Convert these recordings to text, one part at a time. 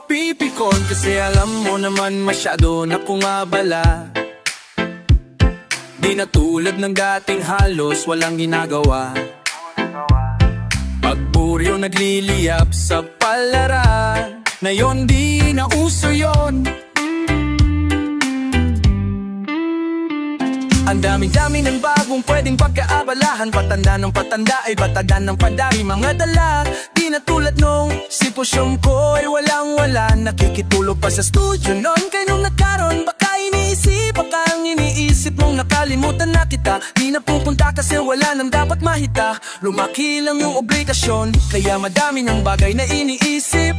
mapipikon. Kasi alam mo naman masyado na kung abala. Di na tulad ng dating halos walang ginagawa. Pagburyo nagliliyap sa palaran, ngayon di na uso yun. Ang dami-dami ng bagong pwedeng pagkaabalahan. Patanda ng patanda ay batagan ng padami mga dala. Di na tulad nung sitwasyon ko ay walang-wala. Nakikitulog pa sa studio noon kay nung nagkaroon. Baka iniisip, baka ang iniisip mong nakalimutan na kita. Di na pupunta kasi wala nang dapat mahita. Lumaki lang yung obligasyon, kaya madami ng bagay na iniisip.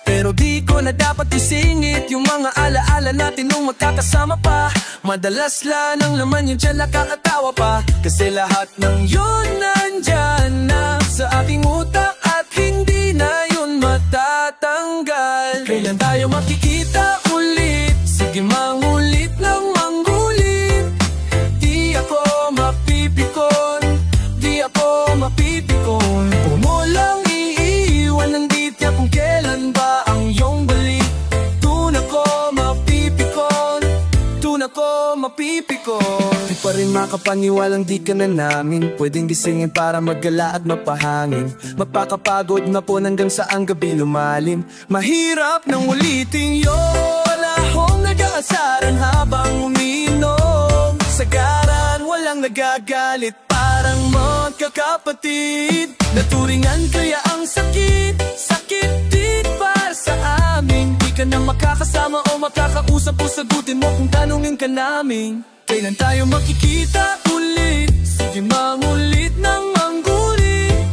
Pero di ko na dapat isingit yung mga alaala natin nung magkakasama pa. Madalas lang ang laman yung dyan nakakatawa pa. Kasi lahat ng yun nandyan na sa aking utak at hindi na yun matatanggal. Kailan tayo makikita ulit? Sige mangulit ng mangulit. Di ako mapipikon, di ako mapipikon. Pumulang iiwan ng ditya kung kailan ba ang iyong balik. Dun ako mapipikon, dun ako mapipikon. Di pa rin makapaniwalang di ka na namin pwedeng gisingin para maggala at mapahangin. Mapakapagod na po hanggang sa ang gabi lumalim. Mahirap nang ulitin yun. Akong nag-aasaran habang umiinom. Sagaran walang nagagalit, parang magkakapatid. Naturingan kaya ang sakit, sakit din para sa amin. Di ka na makakasama o makakausap o sagutin mo kung tanungin ka namin. Kailan tayo makikita ulit? Sige mangulit ng manggulit.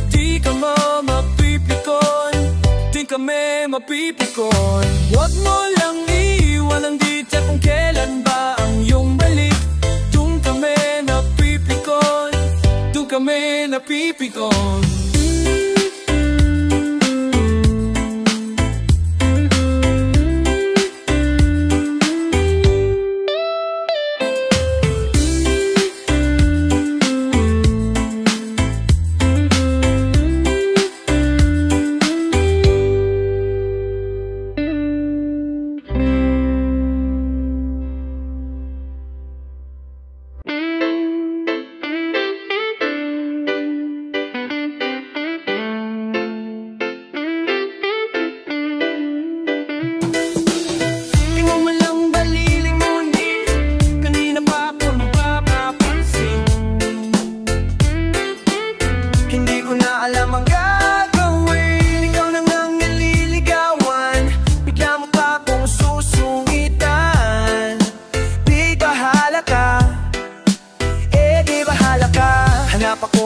Di ka mapipikon, di kami mapipikon. Huwag mo lang iwan ang ditya kung kailan ba ang iyong balik. Dun kami napipikon, dun kami napipikon.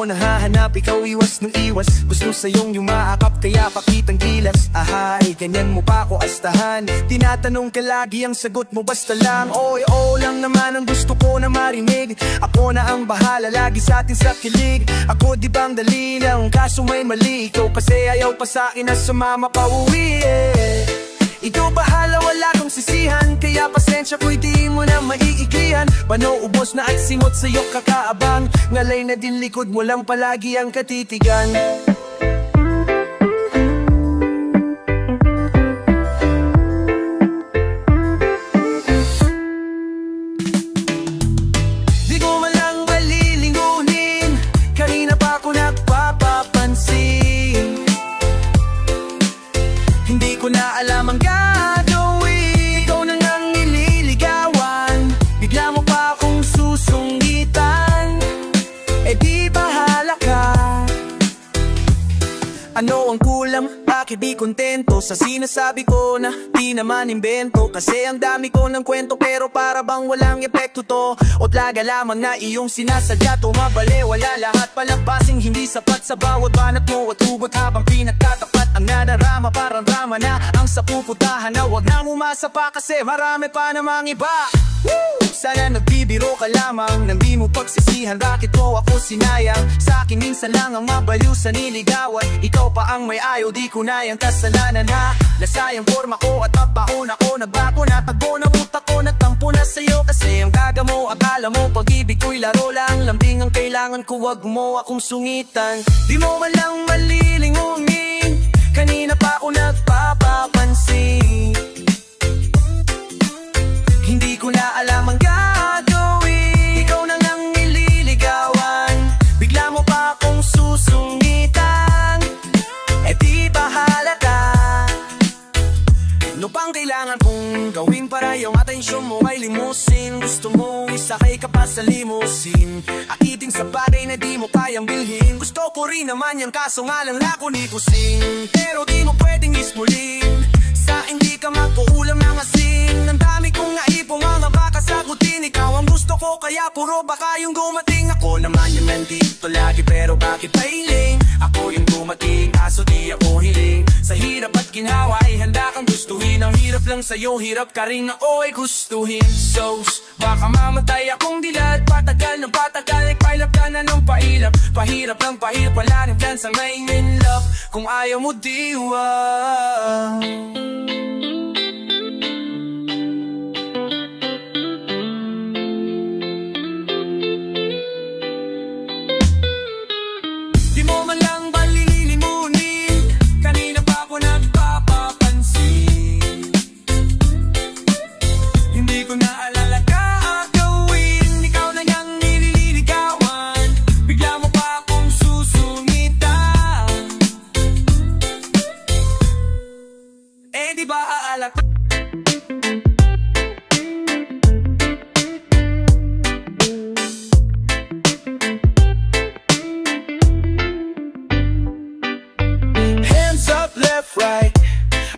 Nahahanap, ikaw iwas ng iwas. Gusto sa'yong yumaakap, kaya pakitang gilas. Ahay, ganyan mo pa ako astahan. Tinatanong ka lagi, ang sagot mo basta lang oo lang naman ang gusto ko na marinig. Ako na ang bahala lagi sa atin sa kilig. Ako di bang dali lang, kaso may mali. Ikaw kasi ayaw pa sa'kin na sumama pa uwi Ikaw bahala, wala kang sisihan. Kaya pasensya ko'y di mo na maiiklihan. Pano-ubos na at singot sa'yo kakaabang. Ngalay na din likod mo lang palagi ang katitigan. Di ko man lang malilingunin, kanina pa ako nagpapapansin. Hindi ko na alam ang gagawin. Ikaw na ngang nililigawan, bigla mo pa akong susungitan. Di bahala ka. Ano ang kulang? Bakit di kontento sa sinasabi ko na di naman imbento? Kasi ang dami ko ng kwento pero para bang walang epekto to. O tlaga lamang na iyong sinasadya. Tumabali, wala lahat palagpasing hindi sapat sa bawat banat mo at hugot habang pinagtatapat ang nadarama. Parang drama na ang sa puputahan na wag nang umasa pa kasi marami pa namang iba. Sana nagbibiro ka lamang nang di mo pagsisihan. Bakit mo ako sinayang? Sa akin minsan lang ang mabaliw sa niligawan. Ikaw pa ang may ayaw, di ko na yung kasalanan ha. Lasayang forma ko at mapahon ako. Nagbago na tagbo na utak ko, natampo na sa'yo. Kasi ang gaga mo, akala mo pag-ibig ko'y laro lang. Lambing ang kailangan ko, wag mo akong sungitan. Di mo man lang malilingunin, kanina pa ako nagpapapa kailangan kong gawin para yung atensyon mo ay limusin? Gusto mo isakay ka pa sa limusin, akiting sa bagay na di mo kayang bilhin. Gusto ko rin naman yan kaso nga lang lako ni kusing. Pero di mo pwedeng ismulin sa hindi ka magkuulam ng asin. Ang dami kong naipong mga baka sagutin. Ikaw ang gusto ko kaya puro baka yung gumating. Ako naman yung nandito lagi pero bakit pailing? Ako yung dumating kaso di ako hiling. Sa hirap at ginhawa ay handa kang gustuhin. Ang hirap lang sa'yo, hirap ka rin ako ay gustuhin. So, baka mamatay akong dilat. Patagal ng patagal ay pailap ka na ng pailap. Pahirap lang pahirap, wala rin plans ang ngayon in love. Kung ayaw mo diwa. Di mo man lang balilimunin, kanina pa ako nagpapapansin. Hindi ko naalala gagawin, ikaw na niyang nililigawan. Bigla mo pa akong susungitan. Eh di ba aalak? Right,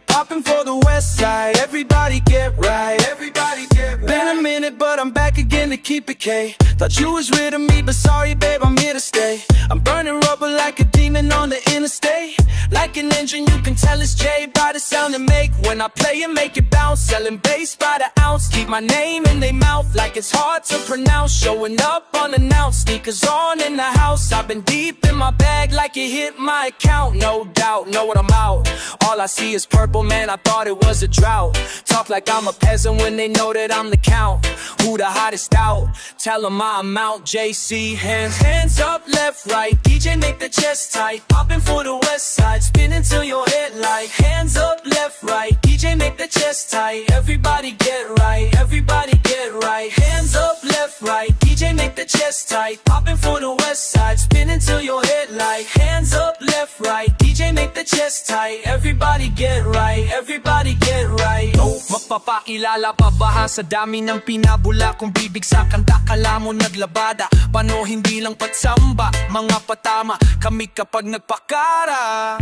popping for the west side. Everybody get right. Everybody get right. Been a minute, but I'm back again to keep it K. Thought you was rid of me, but sorry, babe, I'm here to stay. I'm burning rubber like a demon on the interstate. Like an engine, you can tell it's J by the sound it make. When I play and make it bounce, selling bass by the ounce. Keep my name in their mouth like it's hard to pronounce. Showing up unannounced, sneakers on in the house. I've been deep in my bag like it hit my account. No doubt, know what I'm out. All I see is purple, man, I thought it was a drought. Talk like I'm a peasant when they know that I'm the count. Who the hottest out? Tell them my amount. JC, hands up, left, right. DJ make the chest tight. Popping for the west side, spinning till your head like. Hands up, left, right. DJ make the chest tight. Everybody get right, everybody get right. Hands up, left, right. DJ make the chest tight. Popping for the west side, spinning till your head like. Hands up, left, right. DJ make the chest tight. Everybody get right, everybody get right. Oh, mapapakilala pa ba sa dami ng pinabula? Kung bibig sa kanta, kala mo naglabada. Pano hindi lang patsamba, mga patama kami kapag nagpakara.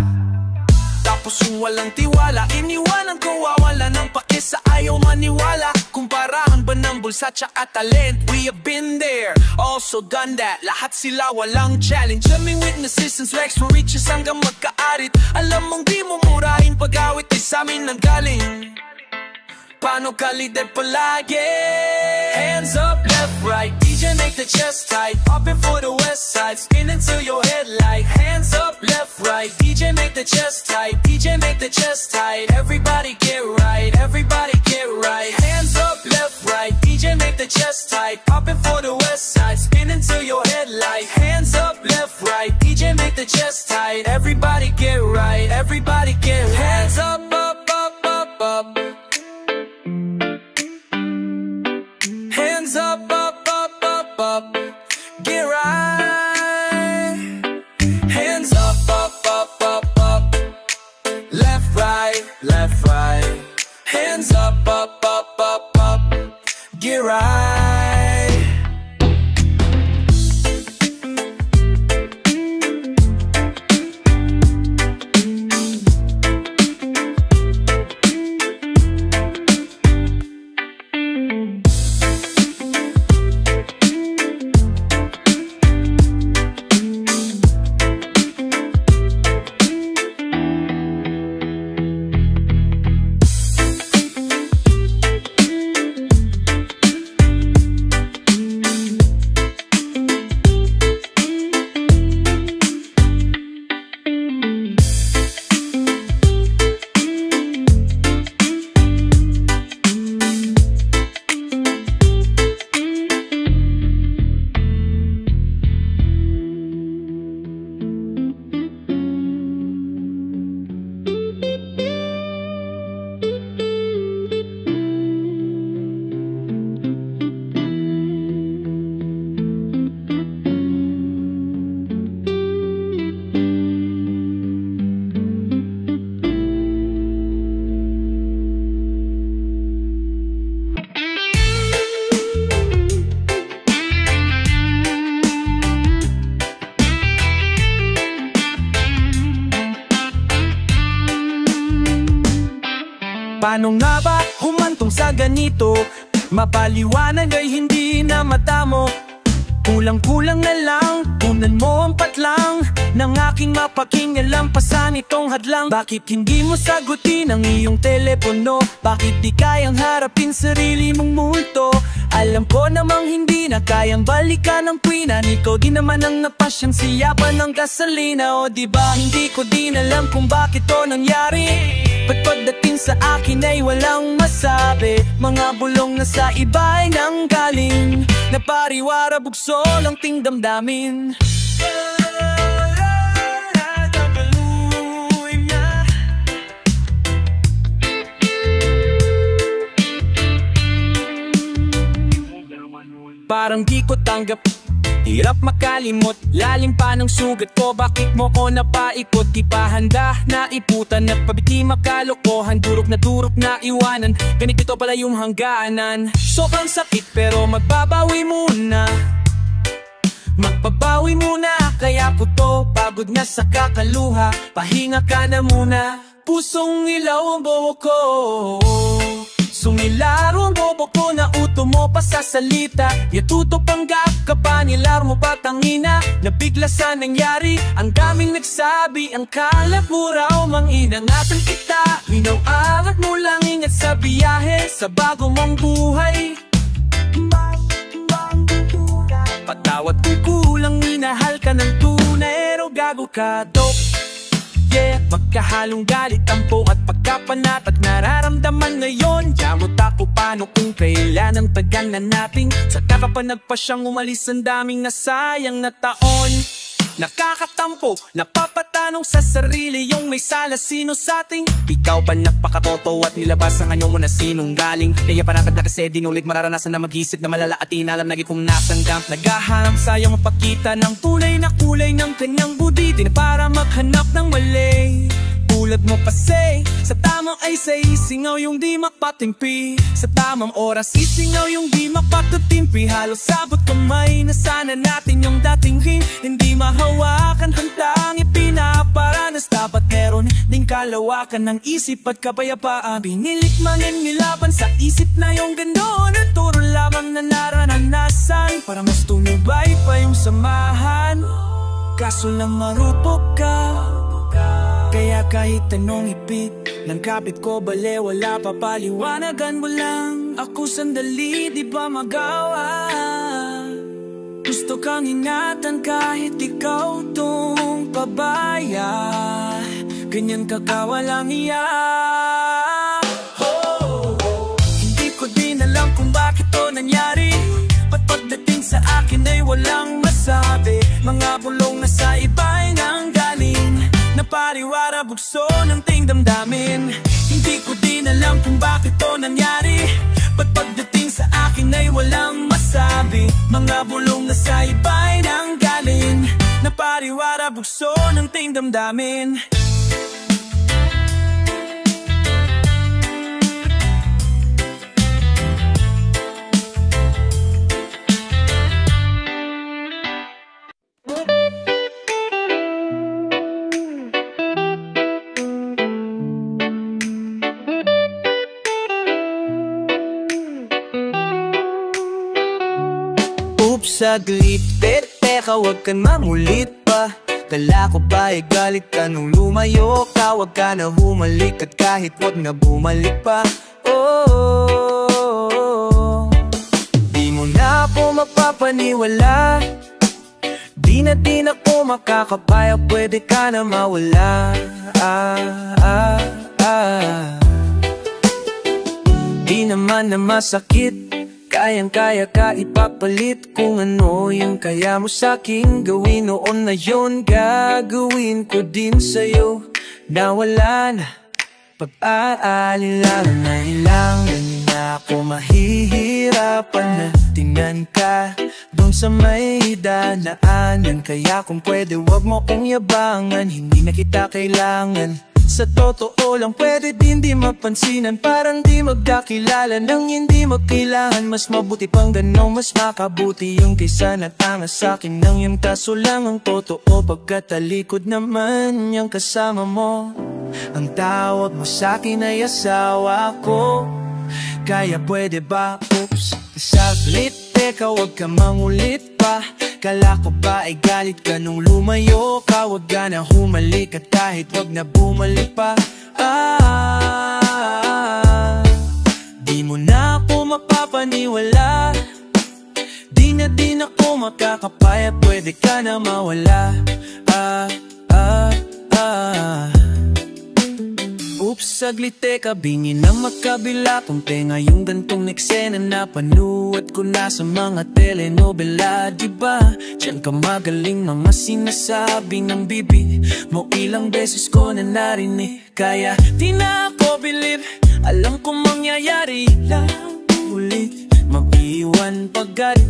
Tapos yung walang tiwala, iniwanan ko wawala ng pake sa ayaw maniwala. Kumparahan ba ng bulsa tsaka talent? We have been there, also done that. Lahat sila walang challenge. Daming witnesses since Rex for riches hanggang magkaarit. Alam mong di mo murahin pag-awit, di sa'min nang galing. Paano ka leader palagi? Hands up, left, right. DJ make the chest tight. Popping for the west side, spinning till your head like. Hands up, left, right. DJ make the chest tight. DJ make the chest tight. Everybody get right, everybody get right. Hands up, left, right. DJ make the chest tight. Popping for the west side, spinning till your head like. Hands up, left, right. DJ make the chest tight. Everybody get right, everybody get right. Hands up, up, up, up, up. Hands up, up, up, up, up. Get right. Hands up, up, up, up, up. Left, right, left, right. Hands up, up, up, up, up. Get right. Paano nga ba humantong sa ganito? Mapaliwanag ay hindi na matamo. Kulang-kulang na lang, tunan mo ang patlang ng aking mapakingalampasan itong hadlang. Bakit hindi mo sagutin ang iyong telepono? Bakit di kayang harapin sarili mong multo? Alam ko namang hindi na kayang balikan ang kwinan. Ikaw din naman ang napasyang siyapan ng gasolina. O diba hindi ko din alam kung bakit to nangyari? Ba't pagdating sa akin ay walang masabi? Mga bulong na sa iba ay nanggaling, na pariwara bugso lang ting damdamin. Parang di ko tanggap, hirap makalimot, lalim pa ng sugat ko. Bakit mo ko napaikot? Di pa handa na iputan at pabiti makalokohan. Durog na iwanan, ganito pala yung hangganan. Sobrang sakit pero magbabawi muna. Magbabawi muna, kaya po to, pagod na sa kakaluha. Pahinga ka na muna, pusong ilaw ang buhok ko. Sumilaro ang bobo ko na uto mo pa sa salita. Yatuto panggap ka pa, nilar mo pa tangina. Nabigla sa nangyari, ang daming nagsabi. Ang kalat mo raw, mang-inangatan kita. Inaw-arat mo lang, ingat sa biyahe, sa bago mong buhay. Patawad kung kulang, minahal ka ng tunay, pero gago ka, dope. Yeah, magkahalong galit, tampo at pagkapanat at nararamdaman ngayon. Yamot ako paano kung kailan ang tagal na nating sa kakapanag pa siyang umalis. Ang daming nasayang na taon. Nakakatampo, napapatanong sa sarili yung may sala sino sa ating. Ikaw ba napakatoto at nilabas ang anyo mo na sinong galing? Kaya panatag na kasi dinulit mararanasan na mag-isip na malala at inalam na kung nasan damp. Naghahanap sayang mapakita ng tunay na kulay ng kanyang budi. Di na para maghanap ng mali. Tulad mo pa say, sa tamang ay say, singaw yung di mapatimpi. Sa tamang oras isingaw yung di mapatutimpi. Halos sabot kamay na sana natin yung dating hindi mahawakan, handang ipinaparanas. Dapat meron ding kalawakan ng isip at kapayapaan. Binilik mangingilaban sa isip na yung gano'n at turo lamang na naranasan, para mas tumibay pa yung samahan. Kaso lang marupok ka, kaya kahit anong ipit ng kapit ko bale, wala pa paliwanagan mo lang. Ako sandali, di ba magawa? Gusto kang ingatan kahit ikaw tong pabaya. Ganyan ka kawalang iya. Hindi ko din alam kung bakit to nangyari. Ba't pagdating sa akin ay walang masabi? Mga bulong na sa iba ay nanggaling, na pariwara bugso ng ting damdamin. Hindi ko din alam kung bakit to nangyari. Ba't pagdating sa akin ay walang masabi? Mga bulong na sa iba ay nanggaling, na pariwara bugso ng ting damdamin. Saglit, teka, wag kang mamulit pa. Kala ko ba ay galit ka nung lumayo ka? Wag ka na humalik at kahit wag na bumalik pa. Oh, di mo na ako mapapaniwala. Di na ako makakapaya, pwede ka na mawala. Di naman na masakit, kayang-kaya ka ipapalit. Kung ano yung kaya mo sa'king gawin noon na yun, gagawin ko din sa'yo. Na wala na pag-aalala na ilangan na ako mahihirapan na tingnan ka doon sa may danaanan. Kaya kung pwede wag mo kong yabangan, hindi na kita kailangan. Sa totoo lang pwede din di mapansinan, parang di magkakilala nang hindi magkailangan. Mas mabuti pang ganong mas makabuti yung kaysa natanga sa'kin nang yung kaso lang ang totoo. Pagkatalikod naman yung kasama mo. Ang tawag mo sa'kin ay asawa ko. Kaya pwede ba, oops, saglit, teka wag ka mangulit pa. Kala ko ba ay galit ka nung lumayo ka? Wag ka na humalik at kahit wag na bumalik pa. Di mo na ako mapapaniwala. Di na din ako makakapaya, pwede ka na mawala. Oops, saglit, teka, bingi na magkabila. Kung tenga yung gantong eksena na panuwat ko na sa mga telenovela, diba? Diyan ka magaling mga sinasabi ng bibig mo, ilang beses ko na narinig. Kaya di na ako believe, alam ko mangyayari lang ulit. Mag-iwan pagkat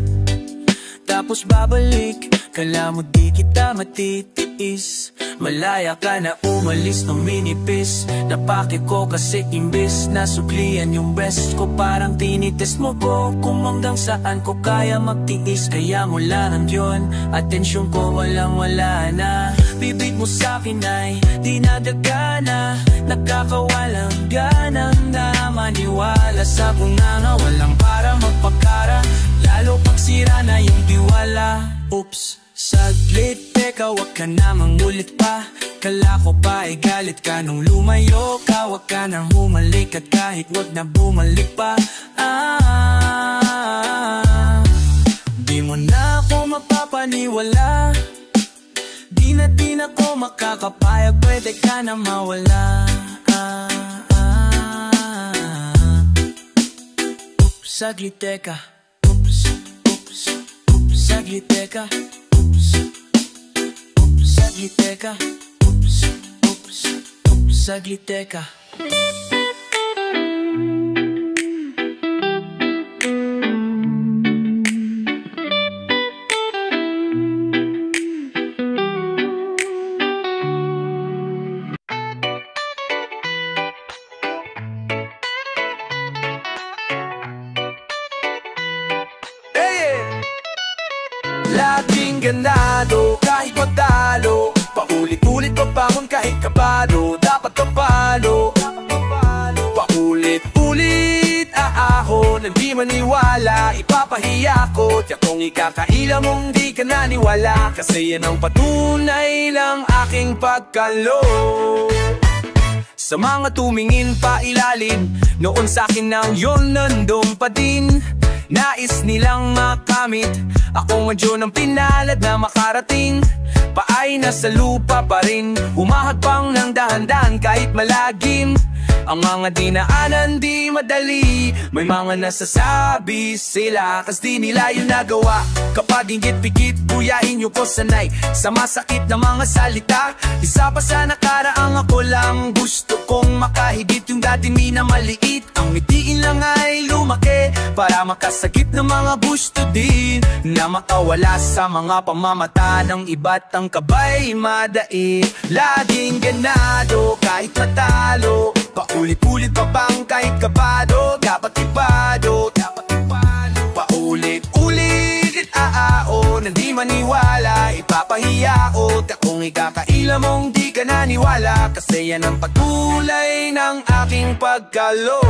tapos babalik. Kala mo di kita matitiis, malaya ka na umalis ng minipis. Napake ko kasi imbis na suklian yung best ko, parang tinitest mo ko kung hanggang saan ko kaya magtiis. Kaya mula nandiyon, atensyon ko walang wala na. Bibig mo sa'kin ay di nadagana, nakakawalang ganang na maniwala sa bunganga. Walang para magpakara, lalo pag sira na yung tiwala. Oops, saglit, teka wag ka na mangulit pa. Kala ko ba ay galit ka nung lumayo ka? Wag ka nang humalik at kahit wag na bumalik pa. Di mo na ako mapapaniwala. Di na din ako makakapayag, pwede ka na mawala. Oops, saglit, teka. Saglit, teka, oops, oops, saglit, teka, oops, oops, oops, saglit, teka. Laging ganado kahit matalo, paulit-ulit pabangon kahit kabado. Dapat kapalo, paulit-ulit aahon. Hindi maniwala, ipapahiya ko. Tiyak kong ikakaila mong di ka naniwala, kasi yan ang patunay lang aking pagkalo. Sa mga tumingin pa ilalim, noon sa'kin nang yon nandun pa din. Nais nilang makamit ako, medyo ng pinalad na makarating. Paay nasa lupa pa rin, humahagpang ng dahan-dahan kahit malagim. Ang mga dinaanan di madali, may mga nasasabi sila kas di nila yun nagawa. Kapag ingit-pigit, buyahin yung ko sanay sa masakit na mga salita. Isa pa sa nakaraang ako lang, gusto kong makahigit yung dati minamaliit. Ang ngitiin lang ay lumaki para makasagip ng mga gusto din na makawala sa mga pamamata ng iba't ang kabay madait. Laging ganado kahit matalo, paulit-ulit pa bang kahit kabado. Dapat ibado, paulit-ulit aao. Nang maniwala, ipapahiya o takong ikakaila mong di ka naniwala, kasi yan ang pagkulay ng aking pagkalo.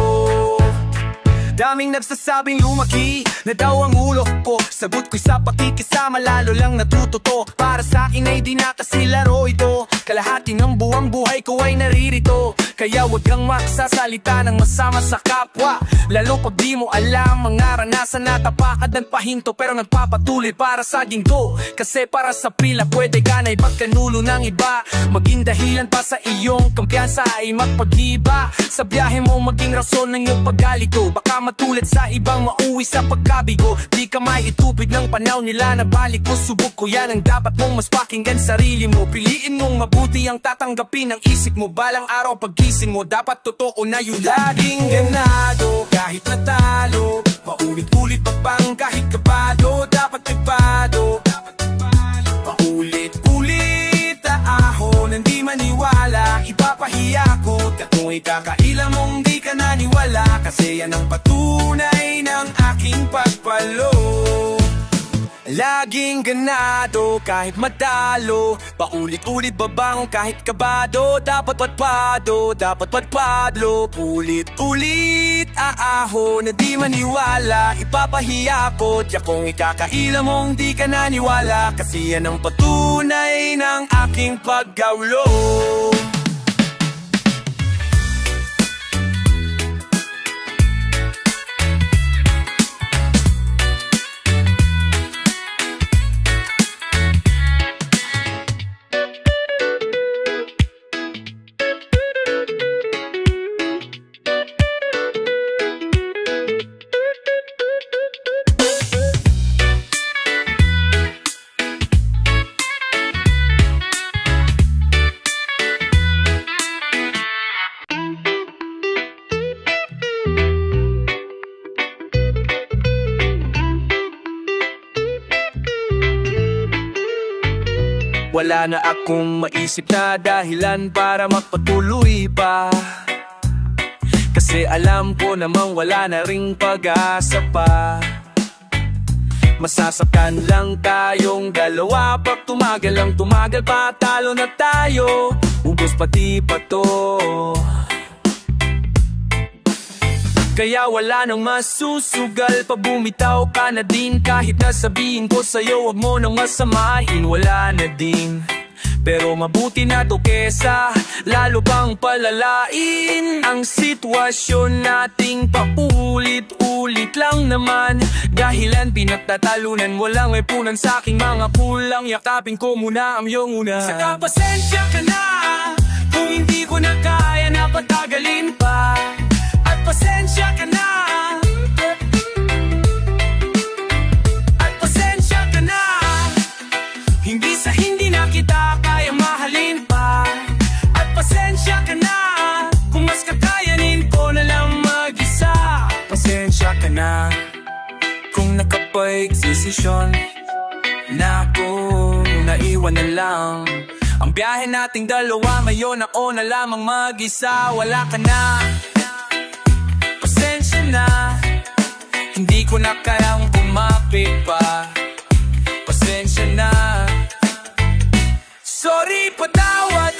Daming nagsasabing lumaki na daw ang ulo ko. Sagot ko'y sa pakikisama, lalo lang natututo. Para sa akin ay di na kasi laro ito. Kalahati ng buwang buhay ko ay naririto. Kaya wag kang magsasalita ng masama sa kapwa, lalo pag di mo alam ang naranasan na tapakad ng pahinto, pero nagpapatuloy para sa ginto. Kasi para sa pila pwede ka na ipagkanulo ng iba, maging dahilan pa sa iyong kumpiyansa ay magpag-iba. Sa biyahe mo maging rason ng iyong paggalito, baka matulad sa ibang mauwi sa pagkabigo. Di ka may itupid ng panaw nila na balik mo. Subok ko yan ang dapat mong mas pakinggan sarili mo. Piliin mong mabuti ang tatanggapin ng isip mo. Balang araw pagkising mo, dapat totoo na yun. Laging ganado kahit natalo, paulit-ulit pa bang kahit kabado. Dapat nagbado, paulit-ulit aahon. Hindi maniwala, ipapahiya ko. Kung ikakaila mong di ka naniwala, kasi yan ang patunay ng aking pagpalo. Lagi maging ganado kahit matalo. Paulit-ulit babangon kahit kabado. Dapat patpado, dapat patpadlo. Ulit-ulit aaho na di maniwala. Ipapahiya ko, tiyak kong ikakaila mong di ka naniwala. Kasi yan ang patunay ng aking paggawlo. Wala na akong maisip na dahilan para magpatuloy pa. Kasi alam ko namang wala na ring pag-asa pa. Masasaktan lang tayong dalawa. Pag tumagal lang tumagal pa, talo na tayo. Ubos pati pa to. Kaya wala nang masusugal pa, bumitaw ka na din. Kahit nasabihin ko sa'yo wag mo nang masamahin, wala na din. Pero mabuti na to kesa lalo pang palalain ang sitwasyon nating paulit-ulit lang naman. Dahilan pinagtatalunan, walang epunan sa aking mga kulang. Yakapin ko muna ang iyong una. Saka pasensya ka na kung hindi ko na kaya na patagalin pa. Pasensya ka na. At pasensya ka na. Hindi sa hindi na kita kaya mahalin pa. At pasensya ka na kung mas kakayanin ko na lang mag-isa. Pasensya ka na kung nakapag-desisyon na ako naiwan na lang. Ang biyahe nating dalawa ngayon ako na lamang mag-isa. Wala ka na, na, hindi ko na kayang kumapit pa. Pasensya na. Sorry, patawad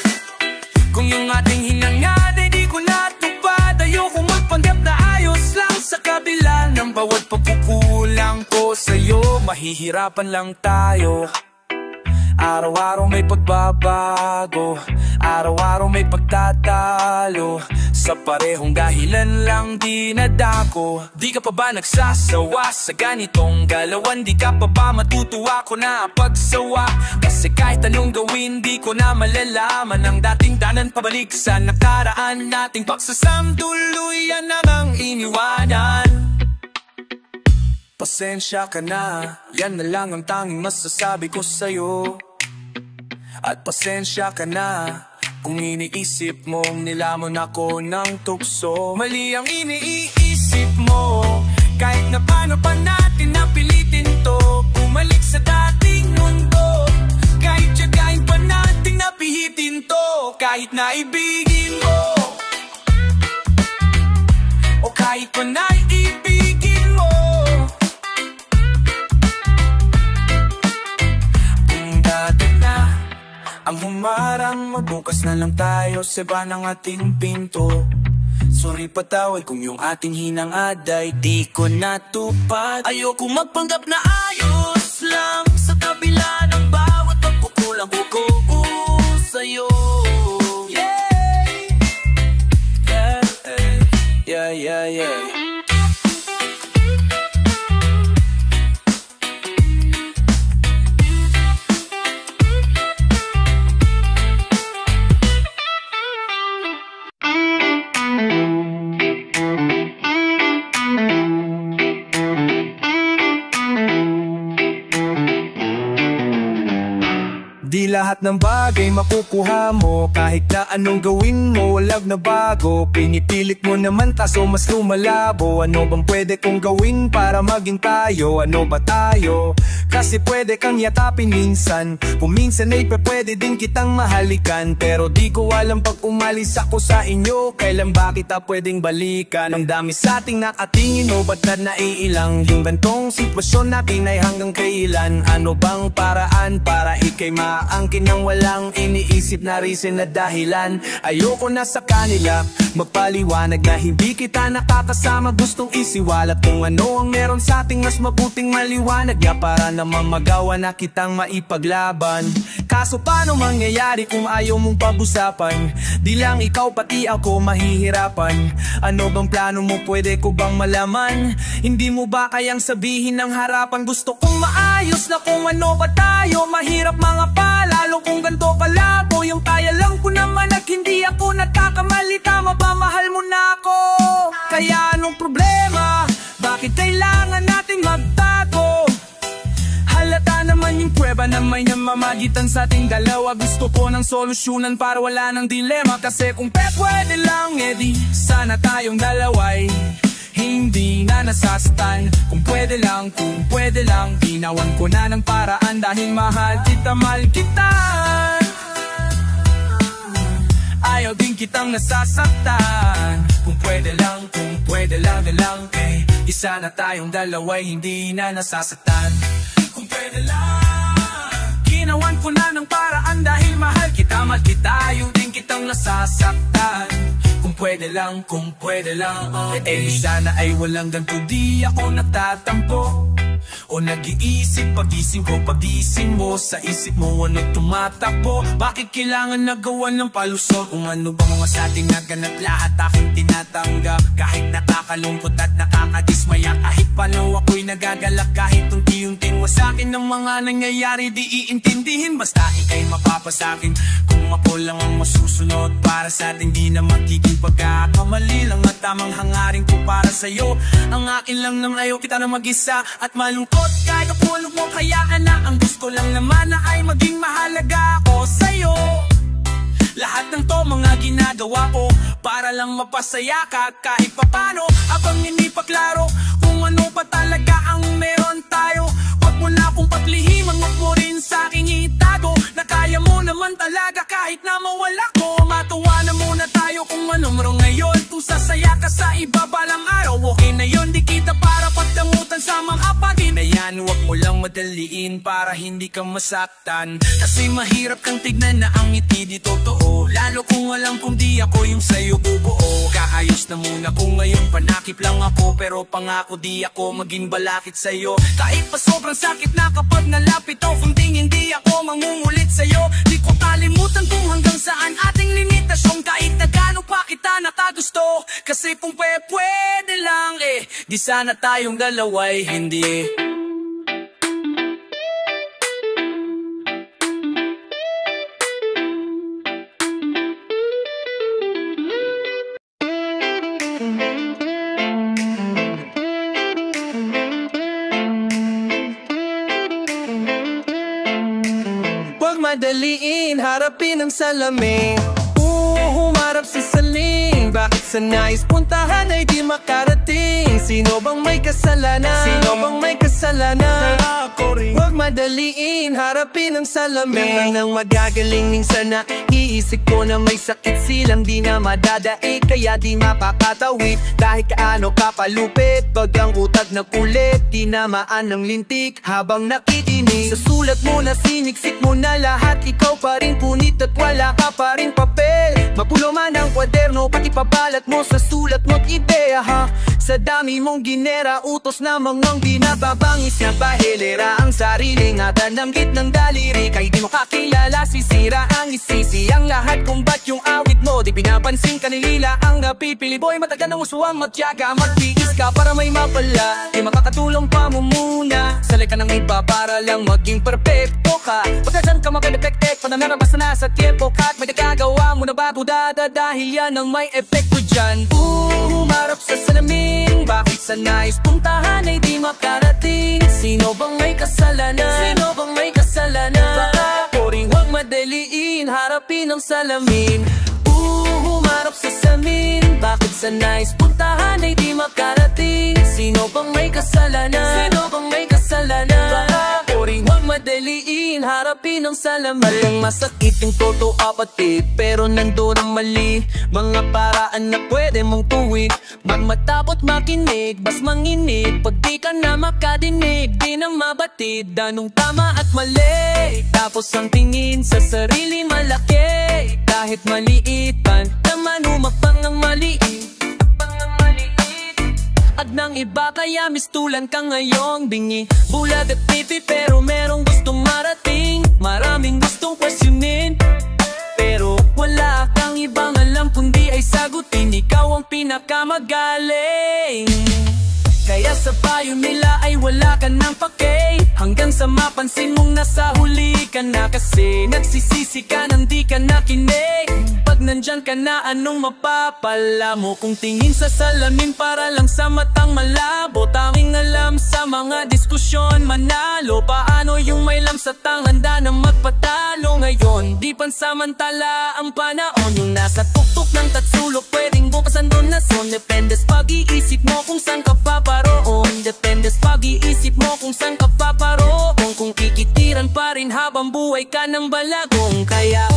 kung yung ating hinangad ay di ko natupad. Ayoko magpanggap na ayos lang sa kabila ng bawat pagkukulang ko sa'yo. Mahihirapan lang tayo. Araw-araw may pagbabago, araw-araw may pagtatalo. Sa parehong dahilan lang dinadako. Di ka pa ba nagsasawa sa ganitong galawan? Di ka pa ba matutuwa ko na pagsawa? Kasi kahit anong gawin di ko na malalaman ang dating danan pabalik sa nakaraan nating pagsasamtuluyan na ngang iniwanan. Pasensya ka na, yan na lang ang tanging masasabi ko sa'yo. At pasensya ka na kung iniisip mong nilamon ako ng tukso. Mali ang iniisip mo, kahit na paano pa natin napilitin to. Bumalik sa dating mundo, kahit tiyagain pa natin napihitin to. Kahit na ibigin mo, o kahit pa na ibigin mo. Kung dati na ang humarang, magbukas na lang tayo sa iba ng ating pinto. Sorry patawad kung yung ating hinangad ay di ko natupad. Ayoko magpanggap na ayos lang sa kabila ng bawat pagkukulang ko sa'yo. Yeah. Di lahat Lahat ng bagay makukuha mo, kahit na anong gawin mo, walang na bago. Pinipilit mo naman kaso mas lumalabo. Ano bang pwede kong gawin para maging tayo? Ano ba tayo? Kasi pwede kang yakapin minsan, kung minsan ay pwede din kitang mahalikan. Pero di ko alam pag umalis ako sa inyo, kailan ba kita pwedeng balikan? Ang dami sa ating nakatingin, o ba't na naiilang? Yung gantong sitwasyon natin ay hanggang kailan? Ano bang paraan para ikay maangkin nang walang iniisip na reason na dahilan? Ayoko na sa kanila magpaliwanag na hindi kita nakakasama. Gustong isiwalat kung ano ang meron sa ating mas mabuting maliwanag niya, para naman magawa na kitang maipaglaban. Kaso paano mangyayari kung ayaw mong pag-usapan? Di lang ikaw pati ako mahihirapan. Ano bang plano mo, pwede ko bang malaman? Hindi mo ba kayang sabihin ng harapan? Gusto kong maayos na kung ano ba tayo. Mahirap mga palalo kung ganito kalabo. Yung kaya lang ko naman at hindi ako nagkakamali. Tama ba, mahal mo na ako? Kaya anong problema? Bakit kailangan nating magtago? Halata naman yung prueba na may namamagitan sa ating dalawa. Gusto ko ng solusyonan para wala ng dilema. Kasi kung pwede lang, edi sana tayong dalaway hindi na nasastan. Kung pwede lang, ginawan ko na ng paraan. Dahil mahal kita. Ayaw din kitang nasasaktan. Kung pwede lang, eh di sana tayong dalaway hindi na nasasaktan. Kung pwede lang, ginawan ko na ng paraan. Dahil mahal kita, ayaw din kitang nasasaktan. Kung pwede lang, eh sana ay walang ganito. Di ako natatampo o nag-iisip, pagising ko, pagising mo. Sa isip mo ano tumatakbo? Bakit kailangan nagawan ng palusot? Kung ano ba mga sa ating naganap, lahat aking tinatanggap. Kahit nakakalungkot at nakakadismaya, kahit paano ako'y nagagalak, kahit unti-unting wasakin ng mga nangyayari, di iintindihin. Basta ika'y mapapasakin kung ako lang ang masusunod. Para sa atin di na magiging pagkakamali lang at tamang hangarin ko para sa'yo. Ang akin lang nang ayaw kita na mag-isa at malungkot kahit kapulog mo, kayaan na. Ang gusto lang naman na ay maging mahalaga ako sa'yo. Lahat ng to mga ginagawa ko para lang mapasaya ka kahit papano. Abang inipaklaro kung ano pa talaga ang meron tayo. Huwag mo na akong patlihiman, huwag mo rin sa'king itago na kaya mo naman talaga kahit na mawala ko. Matuwa na muna tayo kung ano meron ngayon. Kung sasaya ka sa iba balang araw, okay na yun. Di kita para pagdamutan sa mga pagin na yan. Huwag mo lang madaliin para hindi ka masaktan. Kasi mahirap kang tignan na ang ngiti di totoo. Lalo kung alam kung di ako yung sa'yo bubuo. Kaayos na muna kung ngayon panakip lang ako. Pero pangako di ako maging balakit sa'yo. Kahit pa sobrang sakit na kapag nalapit o kung hindi ako mangungulit sa'yo. Di ko kalimutan kung hanggang saan ating limitasyon. Kahit na gano'n pa kita nakagusto. Kasi kung pwede lang eh di sana tayong dalaway hindi. Huwag madaliin, harapin ang salamin. Humarap sa saling. Bakit sa nais puntahan ay di makarating? Sino bang may kasalanan? Huwag madaliin, harapin ang salamin. Nang magagaling minsan na iisip ko na may sakit silang di na madadaig. Kaya di mapapatawid kahit kaano kapalupit. Bagang utak na kulit, tinamaan ng lintik habang nakikinig. Sa sulat mo na siniksik mo na lahat, ikaw pa rin punit at wala ka pa rin papel. Mapulo man ang kwaderno, pati pabalat mo sa sulat mo't ideya ha. Sa dami mong ginera, utos na mga binababangis na bahilera. Ang sarili nga tanamgit ng daliri, kay di mo kakilala, sisira ang isisi. Ang lahat kung ba't yung awit mo di pinapansin ka nilila. Ang napipili boy, matagal ng usuang matyaga. Magtiis ka para may mapala, di makakatulong pa mo muna. Sali ka ng iba para lang maging perfecto ka. Pagka dyan ka mag-epek-ek, pananarabas na nasa tiempo ka. At may nagagawa mo na ba budada, dahil yan ang may epekto dyan. Humarap sa salamin, bakit sa nais puntahan ay di makarating? Sino bang may kasalanan? Baka ko rin huwag madali harapin ang salamin. Humarap sa samin, bakit sa nais puntahan ay di makarating? Sino bang may kasalanan? Sino bang may kasalanan? Baka o rin huwag madaliin, harapin ang salamin. Malang masakit yung totoo apatid, pero nandun ang mali. Mga paraan na pwede mong tuwid, matapot makinig, bas manginig. Pag di ka na makadinig, di na mabatid anong tama at mali. Tapos ang tingin sa sarili malaki, kahit maliitan naman umapang ang maliit. At ng iba kaya mistulan ka ngayong bingi, bulag at pipi, pero merong gustong marating. Maraming gustong questionin, pero wala kang ibang alam kundi ay sagutin. Ikaw ang pinakamagaling, kaya sa payo nila ay wala ka ng pake. Hanggang sa mapansin mong nasa huli ka na, kasi nagsisisi ka nang di ka nakinig. Pag nandyan ka na, anong mapapala mo? Kung tingin sa salamin para lang sa matang malabo, tanging alam sa mga diskusyon manalo. Paano yung may lamsatang handa na magpatalo ngayon? Di pansamantala ang panahon, yung nasa tuktok ng tatsulok pwedeng bukasan doon na son. Depende sa pag-iisip mo kung saan ka paparoon. Depende sa pag-iisip mo kung saan ka paparoon. Kung kikitiran pa rin habang buhay ka ng balagong. Kaya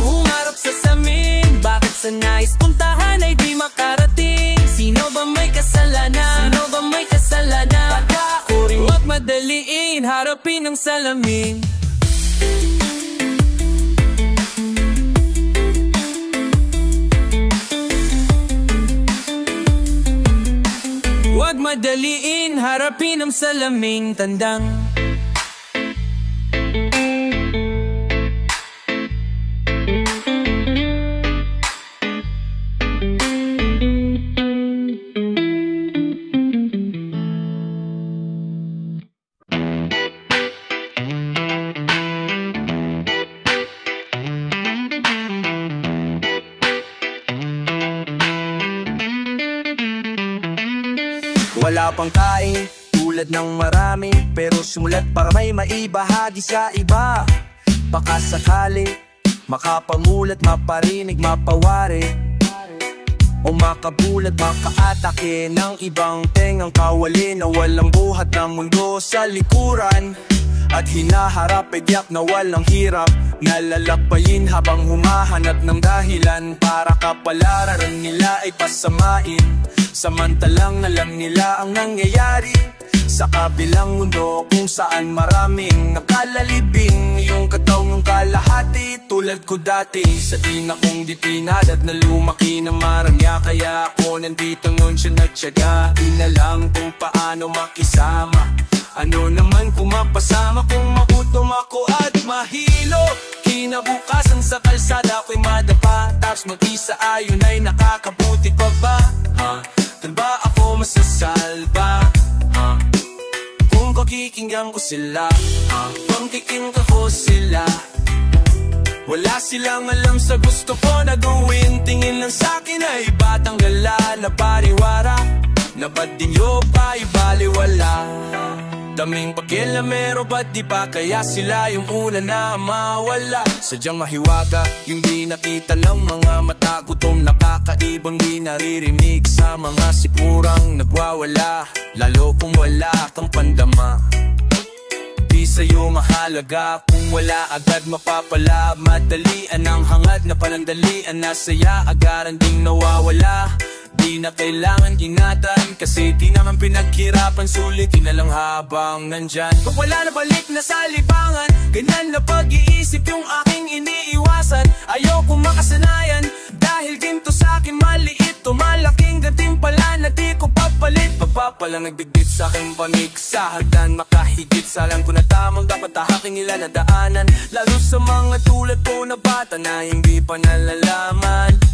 humarap sa samin, bakit sa nais puntahan ay di makarating? Sino ba may kasalanan? Sino ba may kasalanan? Pagkakuring huwag madaliin, harapin ang salamin. Huwag madaliin, harapin ang salaming tandang. Wala pang kain, tulad ng marami, pero sumulat para may maibahagi sa iba. Baka sakali, makapamulat, maparinig, mapawari, o makabulat, makaatake ng ibang tengang kawali na walang buhat ng mundo sa likuran. At hinaharap ay tiyak na walang hirap, nalalakbayin habang humahanap ng dahilan para kapalaran nila ay pasamain. Samantalang alam nila ang nangyayari sa kabilang mundo, kung saan maraming nakalalibing. Yung katawang kalahati, tulad ko dati, sa tina kong di pinadad na lumaki na marangya. Kaya ako nandito nun siya nagtyaga, di na lang kung paano makisama. Ano naman kung mapasama, kung magutom ako at mahilo. Kinabukasan sa kalsada ako'y madapa, tapos mag-isa ayon ay nakakabuti pa ba? Tan ba ako masasalba? Kung kakikinggan ko sila, kung kikinggan ko sila, wala silang alam sa gusto ko na gawin. Tingin lang sa'kin ay batang gala na pariwara, na ba't di nyo pa ibaliwala? Daming pakialamero, ba't di pa kaya sila yung una na mawala? Sadyang mahiwaga yung di nakita ng mga mata, gutom nakakaibang di naririnig sa mga sipurang nagwawala. Lalo kung wala kang pandama, di sa'yo mahalaga kung wala agad mapapala. Madalian ang hangad na panandalian na saya, agaran ding nawawala. Di na kailangan ingatan, kasi di naman pinaghirapan, sulitin na lang habang nandyan. Pag wala na balik na sa libangan, ganyan na pag-iisip yung aking iniiwasan. Ayokong makasanayan, dahil ginto sa'kin maliit o malaking gantimpala na di ko papalit. Papapalang nagbigit sa'king panig sa hagdan, makahigit sa alam ko na tamang dapat tahaking nila na daanan. Lalo sa mga tulad ko na bata na hindi pa nalalaman.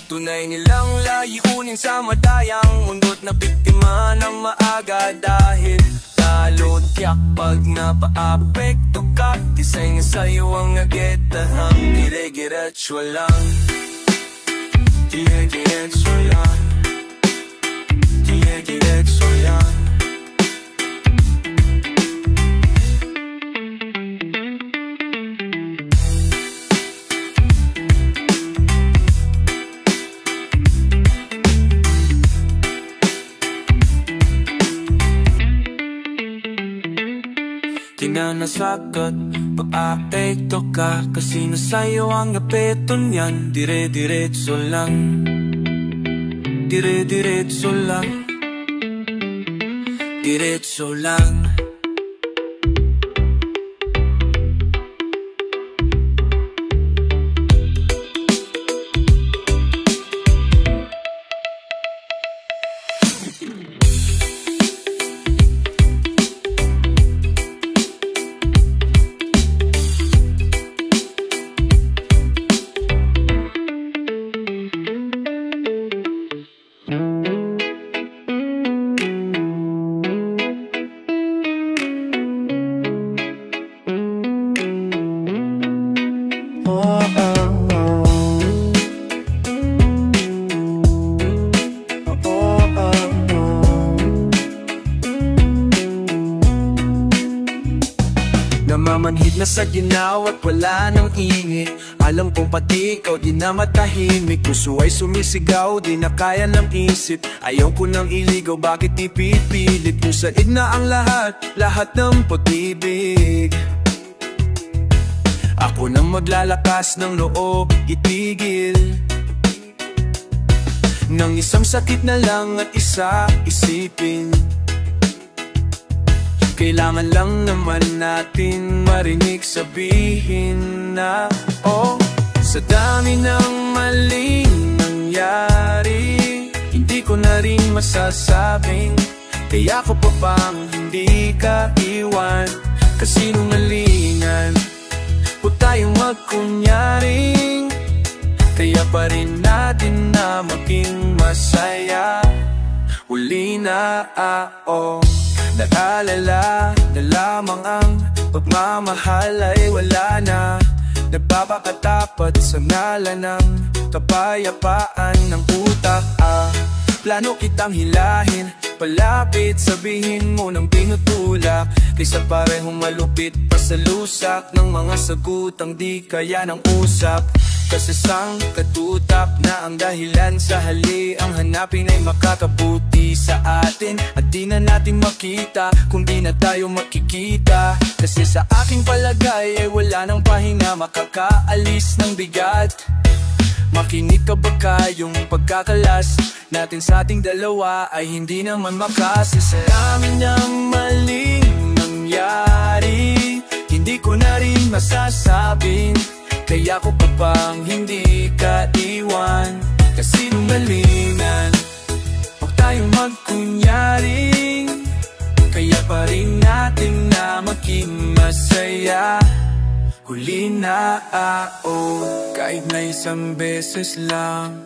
Tunay nilang layunin sa madayang mundo't na biktima ng maaga, dahil talo tiyak pag napaapekto ka. Tisay nga sa'yo ang agetahan, dire-giretso lang, dire-giretso lang, dire-giretso lang. kinanasakat. Paapekto ka kasi nasa'yo ang apeto niyan. Dire-diretso lang, dire-diretso lang, diretso lang. Namamanhid na sa ginaw at wala nang ingit. Alam kong pati ikaw di na matahimik. Puso ay sumisigaw, di na kaya ng isip. Ayaw ko nang iligaw, bakit ipipilit? Kung said na ang lahat, lahat ng pag-ibig. Ako nang maglalakas ng loob, itigil ng isang sakit na lang at isa isipin. Kailangan lang naman natin marinig sabihin na oh, sa dami ng maling nangyari, hindi ko na rin masasabing kaya ko pa bang hindi ka iwan. Kasinungalingan o tayong magkunyaring kaya pa rin natin na maging masaya. Huli na ako nag-alala na lamang ang pagmamahal ay wala na. Nagpapakatapat sa ngalan ng kapayapaan ng utak. Plano kitang hilahin, palapit sabihin mo ng tinutulak. Kaysa parehong malupit pa sa lusak ng mga sagutang di kaya ng usap. Kasasang katutak na ang dahilan sa hali. Ang hanapin ay makakabuti sa atin at di na natin makita kung di na tayo makikita. Kasi sa aking palagay ay wala nang pahinga makakaalis ng bigat. Makinig ka ba kayong pagkakalas natin sa ating dalawa ay hindi naman makasi. Sa dami ng maling nangyari, hindi ko na rin masasabing kaya ko pa bang hindi ka iwan. Kasinungalingan huwag tayong magkunyaring kaya pa rin natin na maging masaya. Huli na ako kahit na isang beses lang.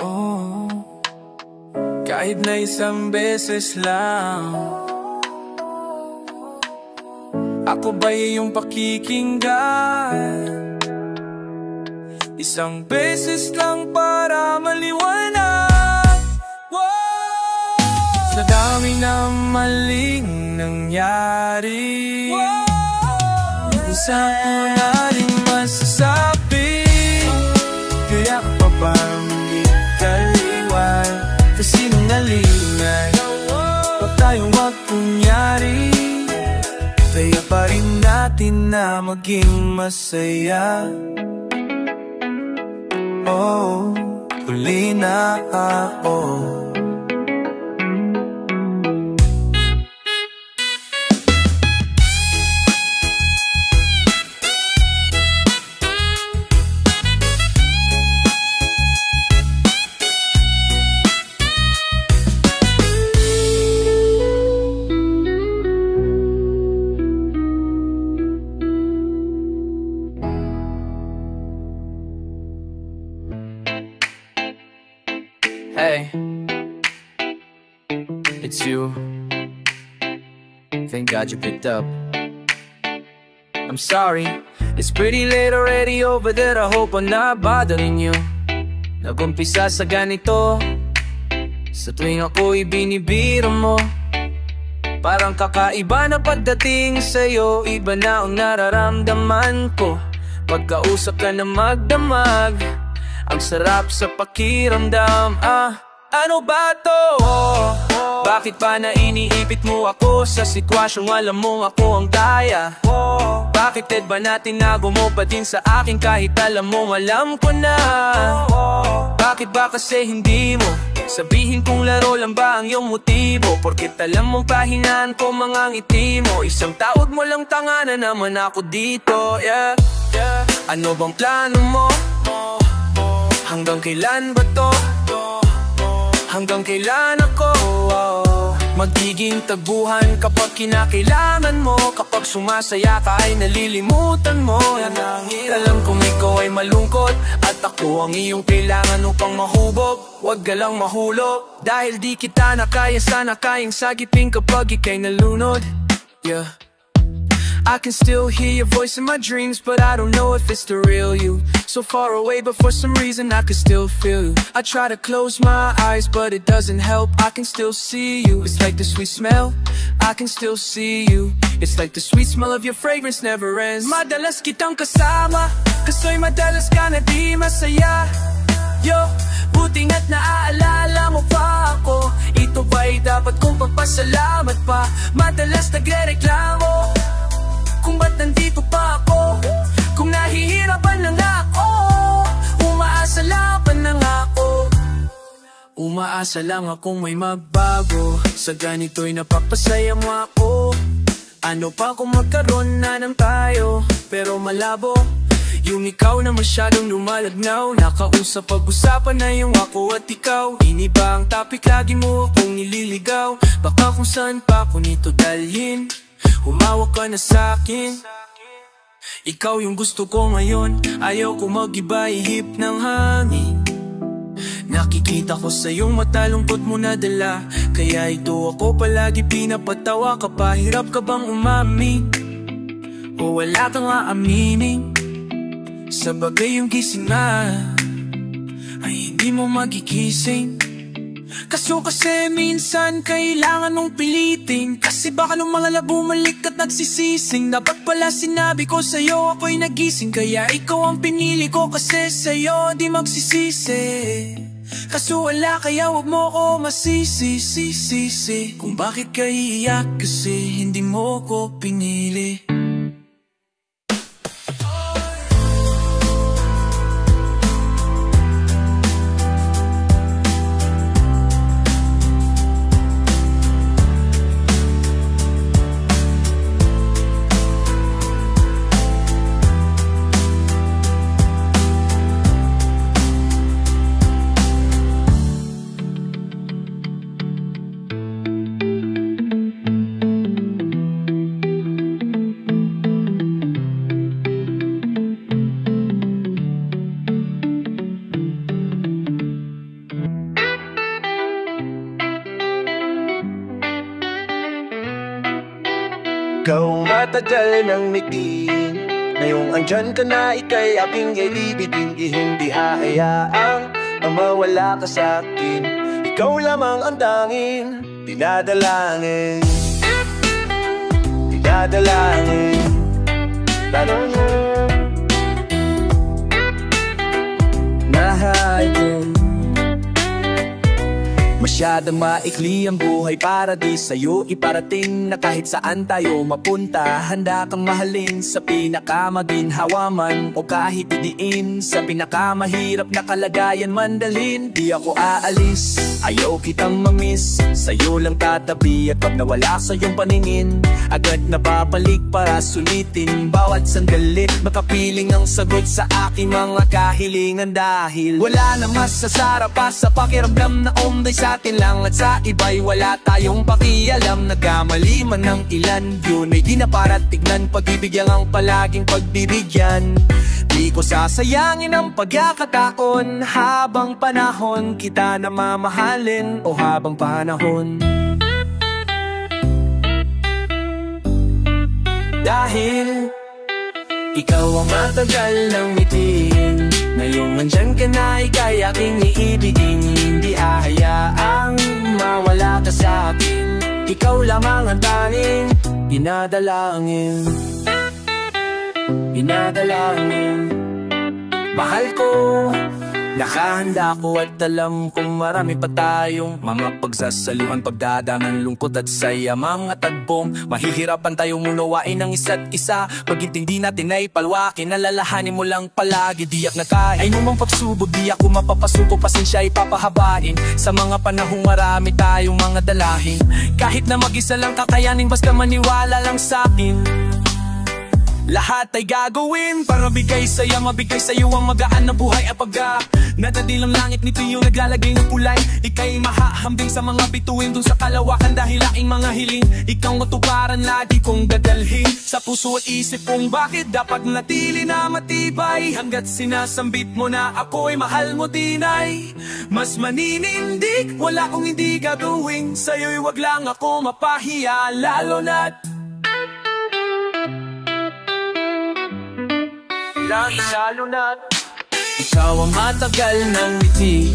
Oh, kahit na isang beses lang. Ako ba'y iyong pakikinggan? Isang beses lang para maliwanag. Sa dami ng maling nangyari, minsan mo na rin masasabi kaya pa bang hindi ka iwan. Kasinungalingan huwag tayong magkunyari kaya pa rin natin na maging masaya. Oh, huli na ako. Hey, it's you. Thank God you picked up. I'm sorry, it's pretty late already over there. I hope I'm not bothering you. Nag-umpisa sa ganito, sa tuwing ako'y binibiro mo. Parang kakaiba na pagdating sa'yo, iba na ang nararamdaman ko. Pagkausap ka na magdamag, ang sarap sa pakiramdam. Ano ba to? Bakit ba na iniipit mo ako sa sitwasyong alam mo ako ang kaya? Bakit ba na tinago mo pa din sa akin kahit alam mo alam ko na? Bakit ba kasi hindi mo sabihin kung laro lang ba ang iyong motibo? Porket alam mong pahinaan ko mga ngiti mo, isang tawag mo lang tanga na naman ako dito, yeah. Ano bang plano mo? Hanggang kailan ba to? Hanggang kailan ako magiging taguhan kapag kinakailangan mo? Kapag sumasaya ka ay nalilimutan mo. Alam kong ikaw ay malungkot at ako ang iyong kailangan upang mahubog. Huwag ka lang mahulog dahil di kita nakaya, sana kayang sagipin kapag ika'y nalunod. Yeah, I can still hear your voice in my dreams, but I don't know if it's the real you. So far away, but for some reason I can still feel you. I try to close my eyes, but it doesn't help. I can still see you. It's like the sweet smell, I can still see you. It's like the sweet smell of your fragrance never ends. Madalas kitang kasama, kaso'y madalas ka na di masaya. Yo, buti nga't naaalala mo pa ako. Ito ba'y dapat kong papasalamat pa? Madalas nagre-reklamo kung ba't nandito pa ako, kung nahihirapan na nga ako. Umaasa lang akong may magbago. Sa ganito'y napapasaya mo ako. Ano pa kung magkaroon na ng tayo, pero malabo yung ikaw na masyadong lumalagnaw. Nakausap pag-usapan na yung ako at ikaw. Iniba ang topic, lagi mo akong nililigaw. Baka kung saan pa ko nito dalhin, humawak ka na sa'kin. Ikaw yung gusto ko ngayon, ayaw ko mag-iba, ihip ng hangin. Nakikita ko sa iyong mata, lungkot mo na dala. Kaya ito ako palagi pinapatawa. Kapahirap ka bang umamin o wala kang aaminin? Sa bagay yung gising na ay hindi mo magigising. Kasi minsan kailangan mong pilitin, kasi baka nung mga bumalik at nagsisising. Dapat pala sinabi ko sa'yo ako'y nagising, kaya ikaw ang pinili ko, kasi sa'yo di magsisisi. Kaso wala, kaya wag mo ko masisisi kung bakit ka iiyak, kasi hindi mo ko pinili. Ikaw matagal nang mitin, ngayong andyan ka na, ika'y aking ilibigin. Hindi hahayaang mawala ka sa'kin. Ikaw lamang ang tanging dinadalangin. Dinadalangin. Tanong mo nahain. Masyadang maikli ang buhay para di sa'yo iparating, na kahit saan tayo mapunta, handa kang mahalin sa pinakamaginhawa man o kahit idiin. Sa pinakamahirap na kalagayan man dalhin, di ako aalis, ayaw kitang mamiss. Sa'yo lang tatabi at pag nawala sa iyong paningin, agad napapalik para sulitin bawat sandali. Makapiling ang sagot sa aking mga kahilingan, dahil wala na masasarap pa sa pakiramdam na umday sa atin lang at sa iba'y wala tayong pakialam. Nagkamali man ng ilan, yun ay di na para tignan. Pag-ibig ang palaging pagbibigyan. Di ko sasayangin ang pagkakataon, habang panahon kita na mamahalin, o habang panahon. Dahil ikaw ang matagal ng mitin, ngayong nandyan ka na, ika'y aking iibigin. Hindi hahayaang mawala ka sa'kin. Ikaw lamang ang tanging dinadalangin. Dinadalangin. Mahal ko, Nakahanda ko at alam kung marami pa tayong mga pagsasaluhan, pagdadangan, lungkot at saya, mga tagbong mahihirapan tayong unawain ng isa't isa. Pag-intindi natin ay palwakin, alalahanin mo lang palagi, diyak na kaya ay numang pagsubok, di ako mapapasuko, pasensya ay papahabain. Sa mga panahong marami tayong mga dalahin, kahit na mag-isa lang kakayanin, basta maniwala lang sa'kin. Lahat ay gagawin para bigay saya, mabigay sa'yo ang magaan na buhay. At pagka natadilang langit, nito yung naglalagay ng kulay. Ika'y mahahambing sa mga bituin dun sa kalawakan, dahil aking mga hiling ikaw matuparan, lagi kong dadalhin sa puso at isip kung bakit dapat natili na matibay. Hanggat sinasambit mo na ako'y mahal mo dinay, mas maninindig, wala kong hindi gagawin. Sa'yo'y wag lang ako mapahiya, lalo na't lalo na't ikaw ang matagal ng ngiti.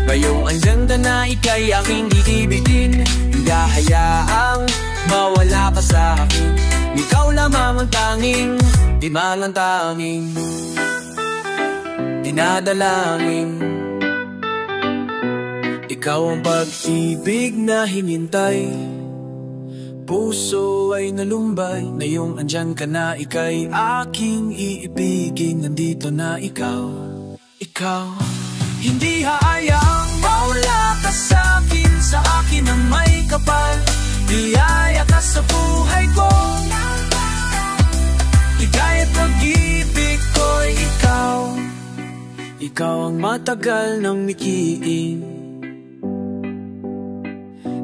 Ngayong andyan ka na, ika'y aking iibitin. Hindi hayaang mawala ka sa akin. Ikaw lamang ang tanging, di man ang tanging dinadalangin. Ikaw ang pag-ibig na hinintay, puso ay nalumbay. Ngayong andyan ka na, ika'y aking iibigin. Nandito na ikaw, ikaw. Hindi haayang mawala ka sa'kin, sa akin ang may kapal. Biyaya ka sa buhay ko, ligay at pag-ibig ko'y ikaw. Ikaw ang matagal nang mikiin.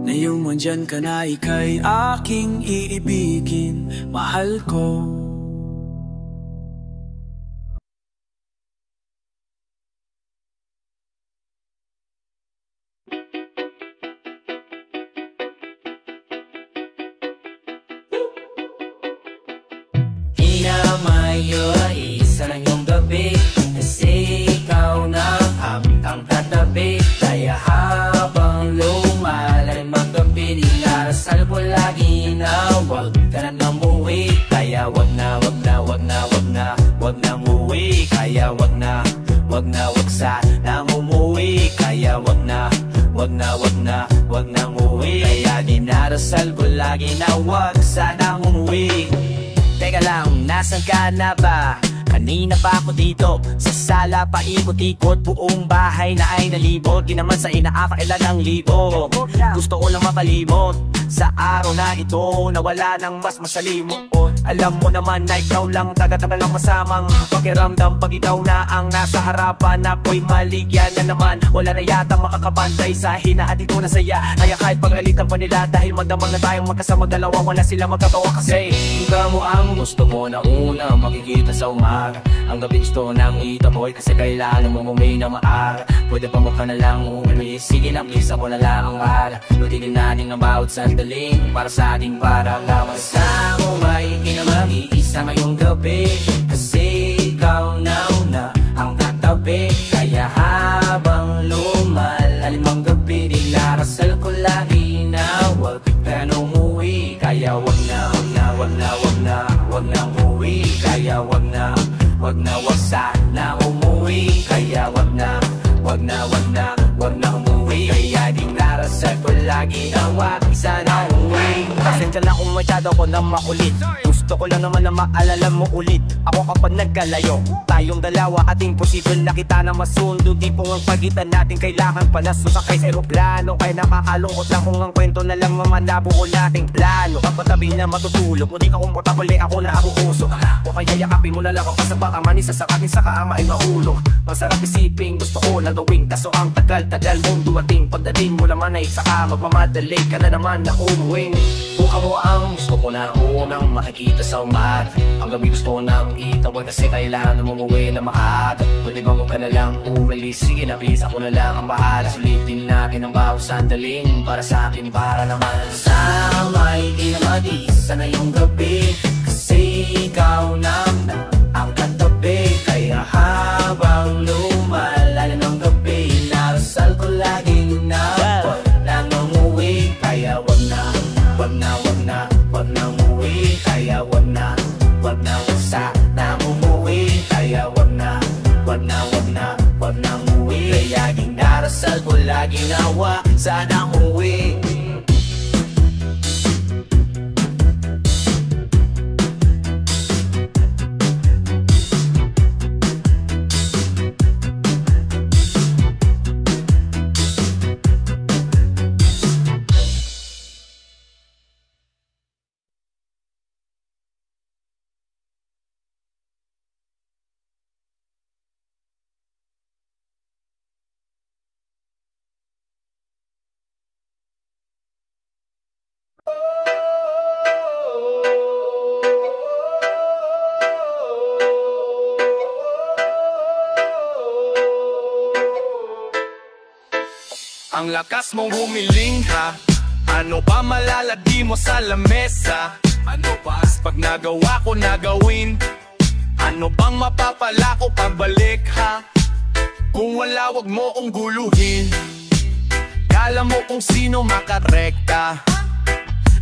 Ngayong andyan ka na, ika'y aking iibigin, mahal ko. Inamayo, isa lang yung gabi, kasi ikaw na ang tatabi. Kaya habang lumalim ang gabi, nilarasal ko lagi na wag ka na namuwi. Kaya wag na, wag na, wag na, wag na, wag na umuwi. Kaya wag na, wag na, wag sana umuwi. Kaya wag na, wag na, wag na, wag na umuwi. Kaya dinarasal ko lagi na wag sana umuwi. Teka lang, nasan ka na ba? Kanina pa ako dito sa sala, paikot-ikot, buong bahay na ay nalibot. Di naman sa inaakailan ng libo, gusto ko lang makalimot sa araw na ito, na wala nang mas masalimot. Alam mo naman na ikaw lang, taga-taga lang masamang pakiramdam. Pag ikaw na ang nasa harapan, ako'y maligyan na naman. Wala na yata makakabantay sa hinahati ko na saya. Kaya kahit pagalitan pa nila, dahil magdamag na tayong magkasama dalawa, wala sila magkatawa kasi ikaw mo ang gusto mo na una makikita sa umaga. Ang gabi gusto nang itaboy, kasi kailangan mo umuwi na maaga. Pwede pa mo ka na lang umuwi, sige lang please, ako na lang ang bahala. Lutigin natin ang bawat sandaling para sa ating para lawas. Sa mo may mag-iisa ngayong gabi, kasi ikaw na una ang tatabi. Kaya habang lumalalim ang gabi, nilarasal ko lagi na wag ka na umuwi. Kaya wag na, wag na, wag na, wag na, wag na umuwi. Kaya wag na, wag na, wag sana umuwi. Kaya wag na, wag na, wag na, wag na umuwi. Kaya dinarasal ko lagi na wag sana umuwi. Pasensya na kung masyado ko na makulit, gusto ko lang naman na maalala mo ulit ako kapag nagkalayo. Tayong dalawa ating posible na kita na masundo. Di po ang pagitan natin kailangan pa na susakay sa aeroplano. Kaya nakakalungkot lang kung ang kwento na lang mamalabo ko nating plano. Kapatabi na matutulog, kung di ka komportable ako na ako puso. O kaya yakapin mo na lang ako, sa baka manisa sa akin sa kaama ay mahulog. Masarap isipin, gusto ko na gawin, kaso ang tagal-tagal mong dumating. Pagdating mo naman ay saka magmamadali ka na naman na umuwing. Kung ako ang gusto ko na unang makikita sa umaga, ang gabi gusto ko nang itawag, kasi kailangan mo umuwi na maaga. Pwede ba mo ka na lang umalis, sige na please, ako na lang ang bahala. Sulitin natin ang bawat sandaling para sa akin, para naman sa may di na mag-isa na yung gabi, kasi ikaw na ang katabi. Kaya habang lumalalim ang gabi, narasal ko laging na wag lang umuwi. Kaya wag na, wag na, wag na, wag na umuwi. Kaya wag na, wag na, wag sana umuwi. Kaya wag na, wag na, wag na, wag na umuwi. ginawa, sana umuwi. Ang lakas mong humiling ha, ano ba malalagdi mo sa lamesa? Ano ba pag nagawa ko nagawin? Ano bang mapapala ko pabalik ha? Kung wala wag mo kong guluhin. Kala mo kung sino makarekta,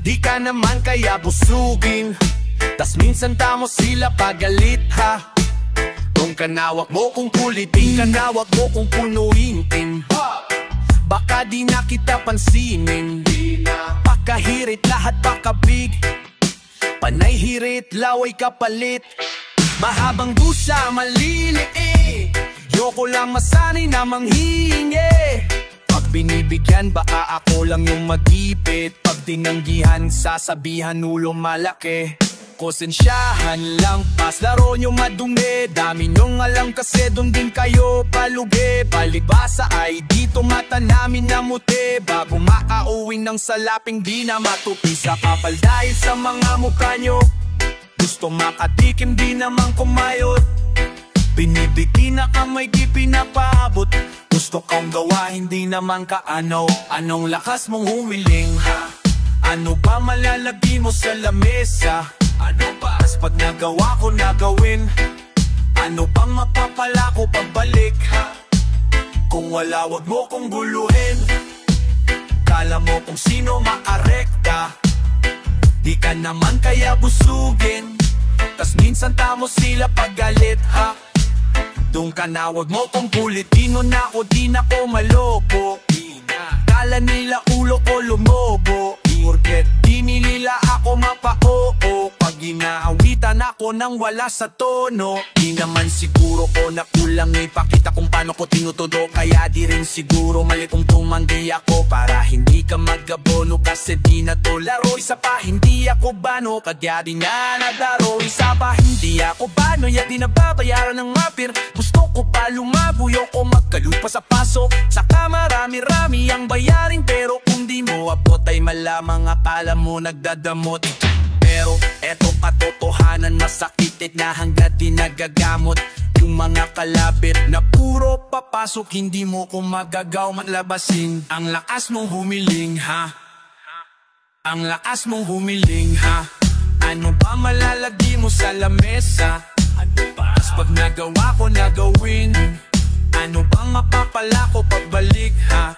di ka naman kaya busugin. Tas minsan tamo sila pagalit ha. Kung kanawag mo kung kulitin, kanawag mo kung punuin tim. Baka di na kita pansinin, pakahirit lahat pakabig. Panay hirit, laway kapalit. Mahabang dusa, maliliit. Yoko lang masanay na manghingi. Pag binibigyan, baka ako lang yung magipit. Pag tinanggihan, sasabihan ulo malaki. Konsensyahan lang, pas laro nyo madumi. Dami nyong alam kasi dun din kayo palugi. Palibasa ay dito mata namin namuti. Bago makauwi ng salaping di na matupi sa kapal dahil sa mga mukha nyo. Gusto makatikim di naman kumayot. Binibiti na kamay di pinapaabot. Gusto kong gawa hindi naman kaano. Anong lakas mong humiling ha? Ano ba malalagay mo sa lamesa? Ano ba pag nagawa ko nagawin? Ano bang mapapala ko pabalik ha? Kung wala wag mo kong guluhin. Kala mo kung sino maarekta, di ka naman kaya busugin. Tas minsan tamo sila paggalit ha. Doon ka na wag mo kong kulitin. Na ako di na ko maloko. Kala nila ulo ko lumobo. Porket di nila ako mapa-oo. Pag ginaawitan ako nang wala sa tono, di naman siguro ko na kulang ipakita kung paano ko tinutudo. Kaya di rin siguro mali kung tumanggi ako para hindi ka magabono. Kasi di na to laro. Isa pa hindi ako bano, kaya di na nadaro. Isa pa hindi ako bano, ya di nababayaran ng mapir. Gusto ko pa lumabuyo ko magkalupa sa paso. Saka marami-rami ang bayarin, pero kung di mo abot ay malamang akala mo nagdadamot. Pero eto katotohanan, masakit na hanggat di nagagamot. Yung mga kalabit na puro papasok, hindi mo ko magagaw matlabasin. Ang lakas mong humiling ha, ang lakas mong humiling ha. Ano ba malalagay mo sa lamesa? Ano ba pag nagawa ko nagawin? Ano bang mapapala ko pabalik ha?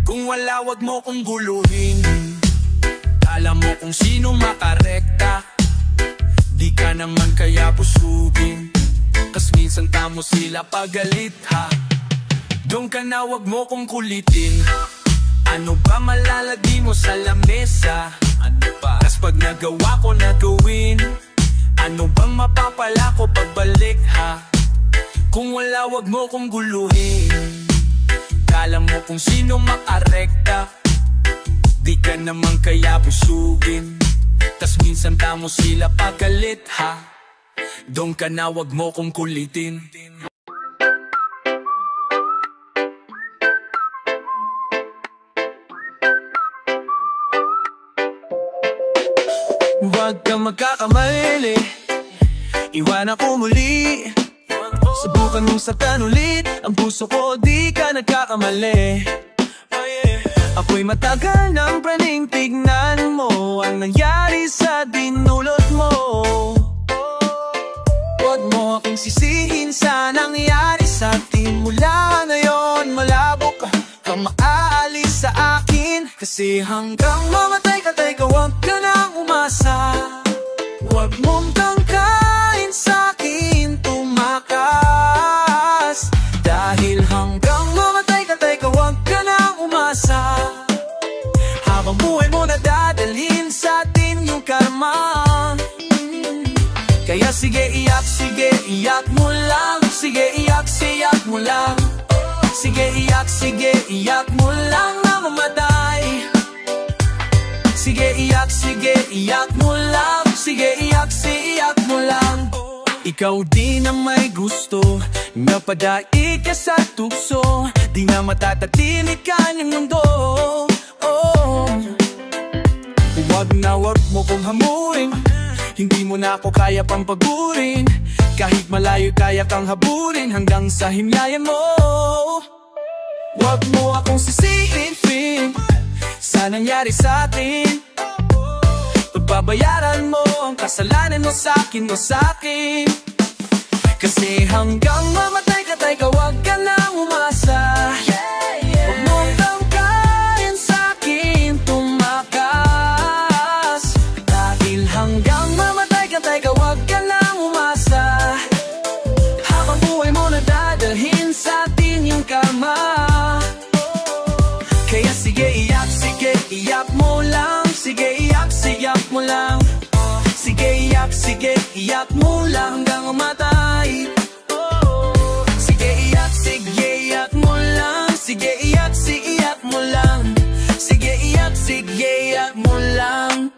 Kung wala wag mo kong guluhin. Alam mo kung sino makarekta, di ka naman kaya busugin. Kas minsan tamo sila pagalit ha. Doon ka na wag mo kong kulitin. Ano ba malalagay mo sa lamesa? Ano ba pag nagawa ko nagawin? Ano bang mapapala ko pagbalik ha? Kung wala wag mo kong guluhin. Kala mo kung sino makarekta, di ka naman kaya busugin. Tas minsan tamo sila pagalit ha. Doon ka na wag mo kong kulitin. Huwag kang magkakamali, iwan ako muli. Subukan mong saktan ulit, ang puso ko di ka nagkakamali. Ako'y matagal ng praning tignan mo ang nangyari sa dinulot mo. Huwag mo akong sisihin sa nangyari sa atin. Mula ngayon malabo ka maaalis sa akin. Kasi hanggang mamatay ka tayo, huwag ka nang umasa. Huwag mong tangkain sa akin tumakas. Dahil hanggang mamatay ka tayo, huwag ka na sige iyak mo lang. Sige iyak mo lang. Sige iyak mo lang na mamatay. Sige iyak mo lang. Sige iyak mo lang. Ikaw di na may gusto, napadai ka sa tukso, di na matatatinig kanyang mundo. Huwag mo kong hamuin, hindi mo na ako kaya pang pagurin. Kahit malayo kaya kang habulin hanggang sa himlayan mo. Huwag mo akong sisipin sa nangyari sa atin. Pagbabayaran mo ang kasalanan mo sa'kin, kasi hanggang mamatay ka tayo, huwag ka nang umasa. Huwag mo tangkain sa'kin tumakas. Dahil hanggang mamatay ka tayo, huwag ka nang umasa. Habang buhay mo na dadalhin sa atin yung karma. Kaya sige iyak mo lang. Sige iyak mo lang. Sige iyak mo lang hanggang umatay. Sige iyak mo lang. Sige iyak mo lang. Sige iyak mo lang.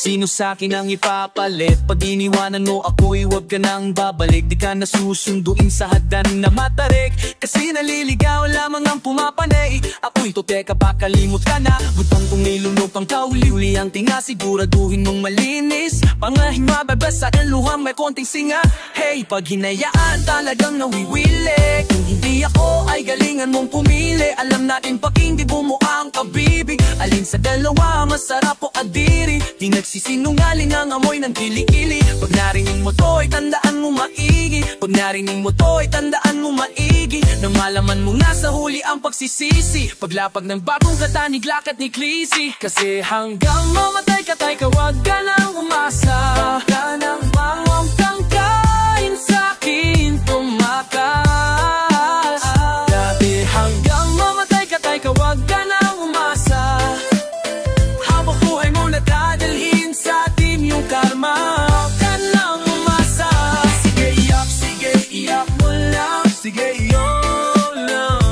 Sino sa'kin ang ipapalit? Pag iniwanan mo ako'y huwag ka nang babalik. Di ka nasusunduin sa hagdan na matarik, kasi naliligaw lamang ang pumapanay. Ako'y teka pa kalimot ka na. Butang kong nilunupang kauli-uli ang tinga. Siguraduhin mong malinis, pangahin mababasa ang luhang may konting singa. Hey, pag hinayaan talagang nawiwili. Kung hindi ako ay galingan mong pumili. Alam natin pag hindi bumuang kabibig, alin sa dalawa masarap o adiri. Di nagsisinungaling ang amoy ng kilikili. Pag narinig mo to'y tandaan mo maigi. Pag narinig mo to'y tandaan mo maigi. Nang malaman mo na sa huli ang pagsisisi. Paglapag ng bagong katanig lakat ni Clissy. Kasi hanggang mamatay ka tayo, huwag ka nang umasa. Huwag ka nang huwag kang kain sa'kin tumakas. Dati hanggang mamatay ka tayo, huwag ka nang umasa. Habang buhay mo na dadalhin sa atin yung karma. Huwag ka nang umasa. Sige iyak mo lang. Sige lang.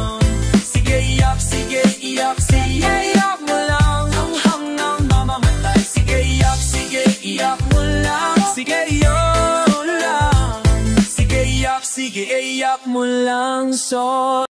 Sige iyak mo lang hanggang mamamatay. Sige iyak mo lang. Sige lang. Sige iyak mo lang. So